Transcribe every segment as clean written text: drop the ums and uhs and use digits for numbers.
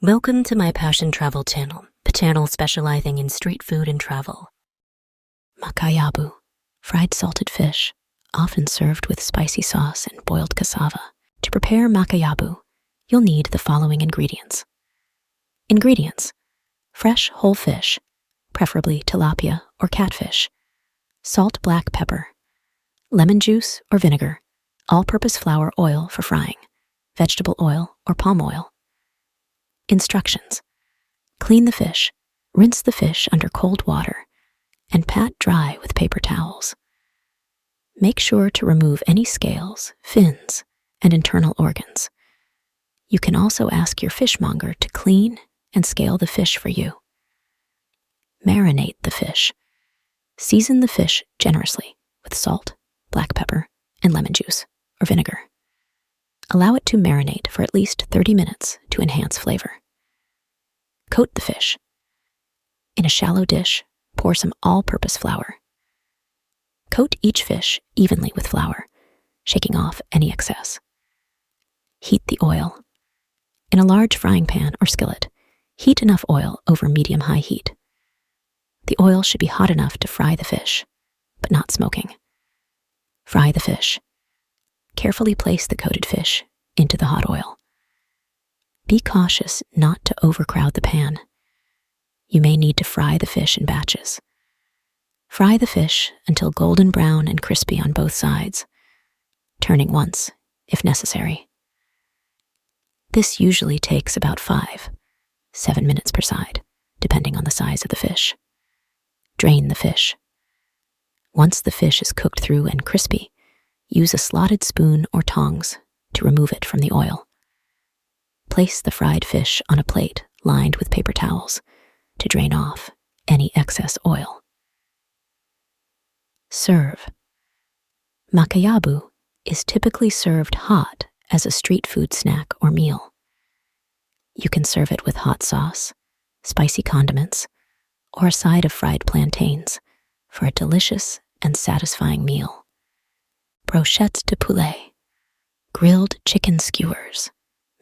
Welcome to my Passion Travel channel, the channel specializing in street food and travel. Makayabu, fried salted fish, often served with spicy sauce and boiled cassava. To prepare makayabu, you'll need the following ingredients. Ingredients: fresh whole fish, preferably tilapia or catfish, salt black pepper, lemon juice or vinegar, all-purpose flour oil for frying, vegetable oil or palm oil. Instructions: clean the fish, rinse the fish under cold water, and pat dry with paper towels. Make sure to remove any scales, fins, and internal organs. You can also ask your fishmonger to clean and scale the fish for you. Marinate the fish. Season the fish generously with salt, black pepper, and lemon juice or vinegar. Allow it to marinate for at least 30 minutes to enhance flavor. Coat the fish. In a shallow dish, pour some all-purpose flour. Coat each fish evenly with flour, shaking off any excess. Heat the oil. In a large frying pan or skillet, heat enough oil over medium-high heat. The oil should be hot enough to fry the fish, but not smoking. Fry the fish. Carefully place the coated fish into the hot oil. Be cautious not to overcrowd the pan. You may need to fry the fish in batches. Fry the fish until golden brown and crispy on both sides, turning once if necessary. This usually takes about 5-7 minutes per side, depending on the size of the fish. Drain the fish. Once the fish is cooked through and crispy, use a slotted spoon or tongs to remove it from the oil. Place the fried fish on a plate lined with paper towels to drain off any excess oil. Serve. Makayabu is typically served hot as a street food snack or meal. You can serve it with hot sauce, spicy condiments, or a side of fried plantains for a delicious and satisfying meal. Brochettes de poulet, grilled chicken skewers,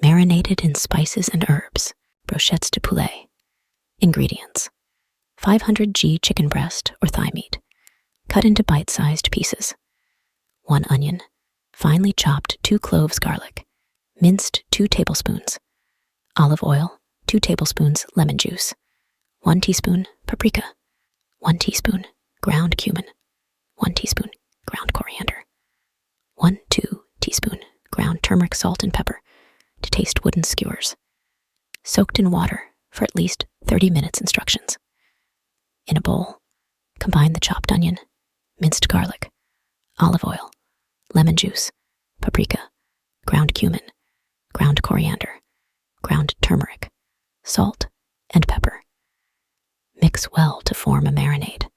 marinated in spices and herbs. Brochettes de poulet. Ingredients: 500 g chicken breast or thigh meat, cut into bite-sized pieces. 1 onion, finely chopped 2 cloves garlic, minced 2 tablespoons. Olive oil, 2 tablespoons lemon juice. 1 teaspoon paprika. 1 teaspoon ground cumin. 1 teaspoon ground coriander. 1-2 teaspoon ground turmeric, salt, and pepper to taste wooden skewers. Soaked in water for at least 30 minutes. Instructions: in a bowl, combine the chopped onion, minced garlic, olive oil, lemon juice, paprika, ground cumin, ground coriander, ground turmeric, salt, and pepper. Mix well to form a marinade.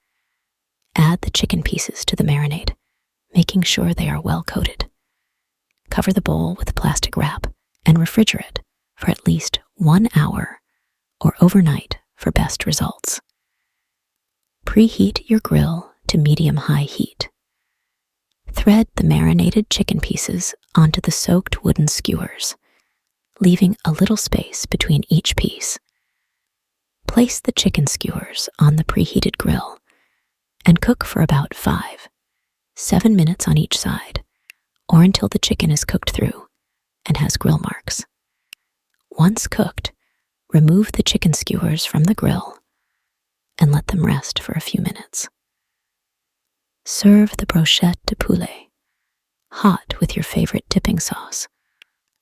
Add the chicken pieces to the marinade, making sure they are well coated. Cover the bowl with plastic wrap and refrigerate for at least 1 hour or overnight for best results. Preheat your grill to medium-high heat. Thread the marinated chicken pieces onto the soaked wooden skewers, leaving a little space between each piece. Place the chicken skewers on the preheated grill and cook for about 5-7 minutes on each side, or until the chicken is cooked through and has grill marks. Once cooked, remove the chicken skewers from the grill and let them rest for a few minutes. Serve the brochette de poulet hot with your favorite dipping sauce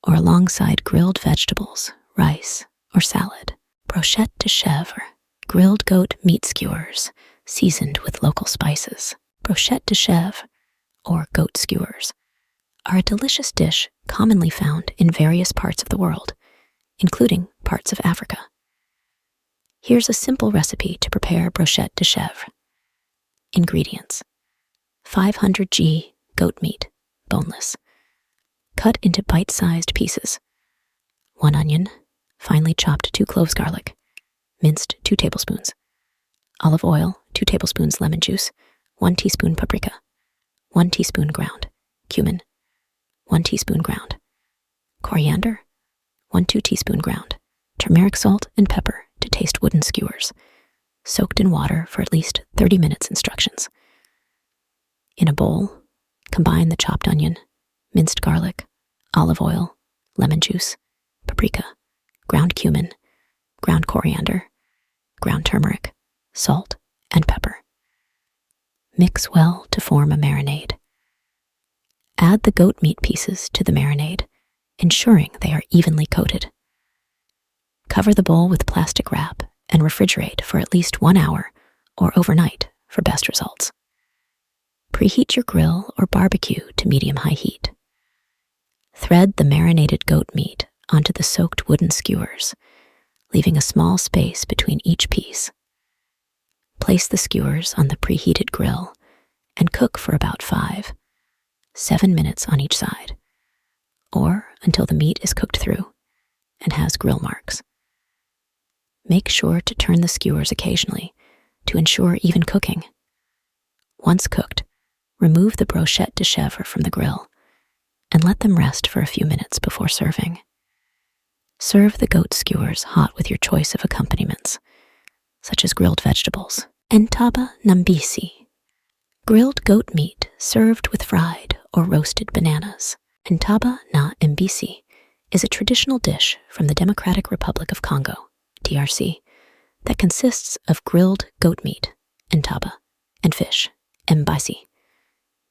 or alongside grilled vegetables, rice, or salad. Brochette de chèvre, grilled goat meat skewers seasoned with local spices. Brochette de chèvre, or goat skewers, are a delicious dish commonly found in various parts of the world, including parts of Africa. Here's a simple recipe to prepare brochette de chèvre. Ingredients: 500 g goat meat, boneless, cut into bite-sized pieces. 1 onion, finely chopped 2 cloves garlic, minced 2 tablespoons. Olive oil, 2 tablespoons lemon juice, 1 teaspoon paprika, 1 teaspoon ground cumin, 1 teaspoon ground coriander, 1-2 teaspoon ground turmeric salt, and pepper to taste wooden skewers, soaked in water for at least 30 minutes instructions. In a bowl, combine the chopped onion, minced garlic, olive oil, lemon juice, paprika, ground cumin, ground coriander, ground turmeric, salt, and pepper. Mix well to form a marinade. Add the goat meat pieces to the marinade, ensuring they are evenly coated. Cover the bowl with plastic wrap and refrigerate for at least 1 hour or overnight for best results. Preheat your grill or barbecue to medium-high heat. Thread the marinated goat meat onto the soaked wooden skewers, leaving a small space between each piece. Place the skewers on the preheated grill and cook for about 5-7 minutes on each side, or until the meat is cooked through and has grill marks. Make sure to turn the skewers occasionally to ensure even cooking. Once cooked, remove the brochette de chèvre from the grill and let them rest for a few minutes before serving. Serve the goat skewers hot with your choice of accompaniments, such as grilled vegetables. Ntaba na mbisi, grilled goat meat served with fried or roasted bananas. Ntaba na mbisi is a traditional dish from the Democratic Republic of Congo, DRC, that consists of grilled goat meat, ntaba, and fish, mbisi.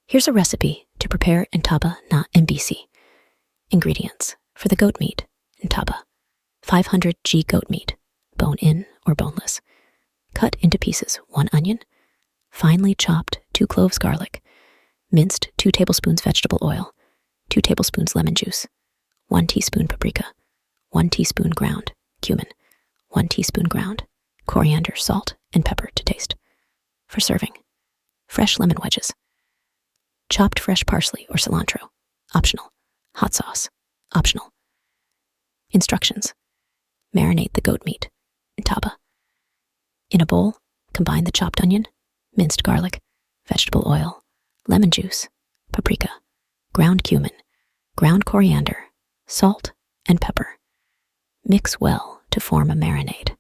Here's a recipe to prepare ntaba na mbisi. Ingredients for the goat meat, ntaba: 500 g goat meat, bone-in or boneless. Cut into pieces 1 onion, finely chopped 2 cloves garlic, minced 2 tablespoons vegetable oil, 2 tablespoons lemon juice, 1 teaspoon paprika, 1 teaspoon ground cumin, 1 teaspoon ground coriander, salt, and pepper to taste. For serving, fresh lemon wedges, chopped fresh parsley or cilantro, optional. Hot sauce, optional. Instructions: marinate the goat meat, ntaba. In a bowl, combine the chopped onion, minced garlic, vegetable oil, lemon juice, paprika, ground cumin, ground coriander, salt, and pepper. Mix well to form a marinade.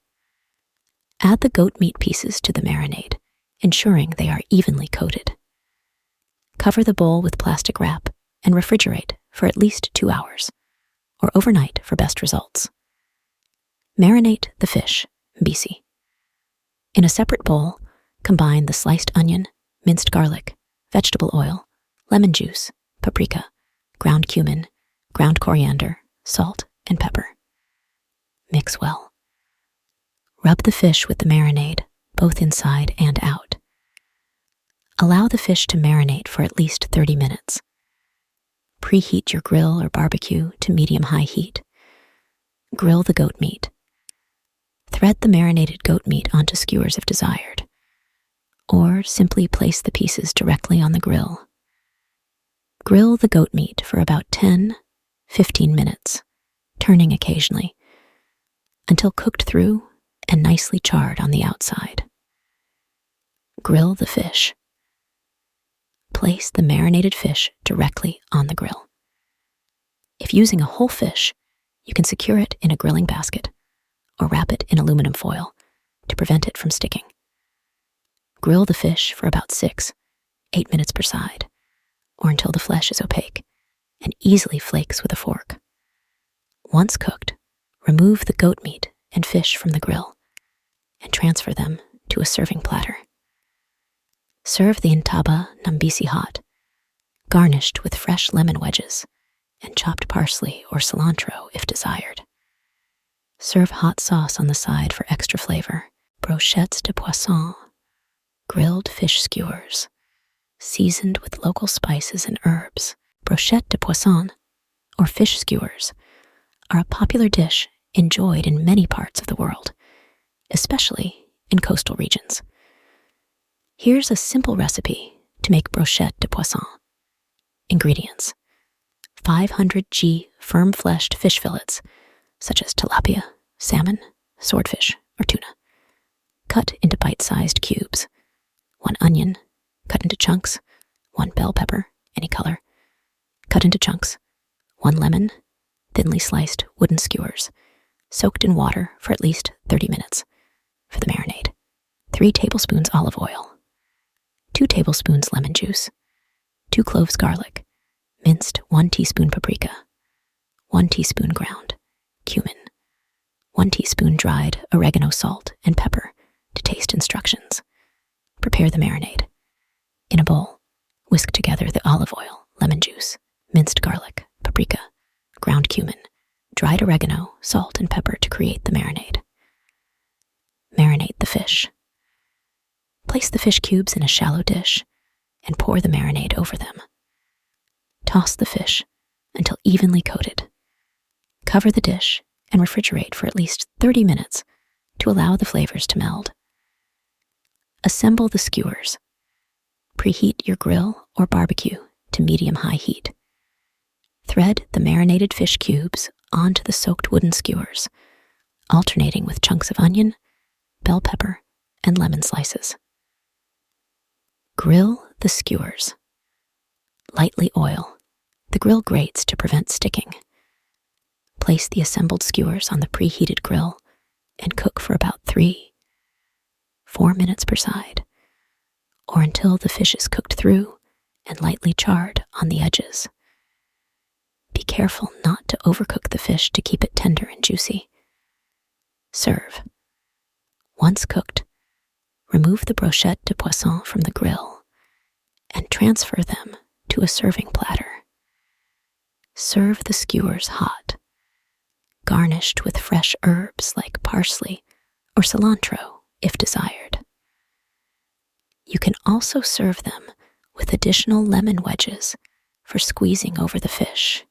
Add the goat meat pieces to the marinade, ensuring they are evenly coated. Cover the bowl with plastic wrap and refrigerate for at least 2 hours, or overnight for best results. Marinate the fish, mbisi. In a separate bowl, combine the sliced onion, minced garlic, vegetable oil, lemon juice, paprika, ground cumin, ground coriander, salt, and pepper. Mix well. Rub the fish with the marinade, both inside and out. Allow the fish to marinate for at least 30 minutes. Preheat your grill or barbecue to medium-high heat. Grill the goat meat. Thread the marinated goat meat onto skewers if desired, or simply place the pieces directly on the grill. Grill the goat meat for about 10-15 minutes, turning occasionally, until cooked through and nicely charred on the outside. Grill the fish. Place the marinated fish directly on the grill. If using a whole fish, you can secure it in a grilling basket or wrap it in aluminum foil to prevent it from sticking. Grill the fish for about 6-8 minutes per side, or until the flesh is opaque and easily flakes with a fork. Once cooked, remove the goat meat and fish from the grill and transfer them to a serving platter. Serve the Ntaba na mbisi hot, garnished with fresh lemon wedges and chopped parsley or cilantro if desired. Serve hot sauce on the side for extra flavor. Brochettes de poisson, grilled fish skewers, seasoned with local spices and herbs. Brochettes de poisson, or fish skewers, are a popular dish enjoyed in many parts of the world, especially in coastal regions. Here's a simple recipe to make brochettes de poisson. Ingredients: 500 g firm-fleshed fish fillets, such as tilapia, salmon, swordfish, or tuna, cut into bite-sized cubes. 1 onion, cut into chunks. 1 bell pepper, any color, cut into chunks. 1 lemon, thinly sliced wooden skewers. soaked in water for at least 30 minutes. For the marinade, 3 tablespoons olive oil, 2 tablespoons lemon juice, 2 cloves garlic, minced 1 teaspoon paprika, 1 teaspoon ground cumin, 1 teaspoon dried oregano, salt, and pepper to taste instructions. Prepare the marinade. In a bowl, whisk together the olive oil, lemon juice, minced garlic, paprika, ground cumin, dried oregano, salt, and pepper to create the marinade. Marinate the fish. Place the fish cubes in a shallow dish and pour the marinade over them. Toss the fish until evenly coated. Cover the dish and refrigerate for at least 30 minutes to allow the flavors to meld. Assemble the skewers. Preheat your grill or barbecue to medium-high heat. Thread the marinated fish cubes onto the soaked wooden skewers, alternating with chunks of onion, bell pepper, and lemon slices. Grill the skewers. Lightly oil. The grill grates to prevent sticking. Place the assembled skewers on the preheated grill and cook for about 3-4 minutes per side, or until the fish is cooked through and lightly charred on the edges. Be careful not to overcook the fish to keep it tender and juicy. Serve. Once cooked, remove the brochettes de poisson from the grill and transfer them to a serving platter. Serve the skewers hot, garnished with fresh herbs like parsley or cilantro if desired. You can also serve them with additional lemon wedges for squeezing over the fish.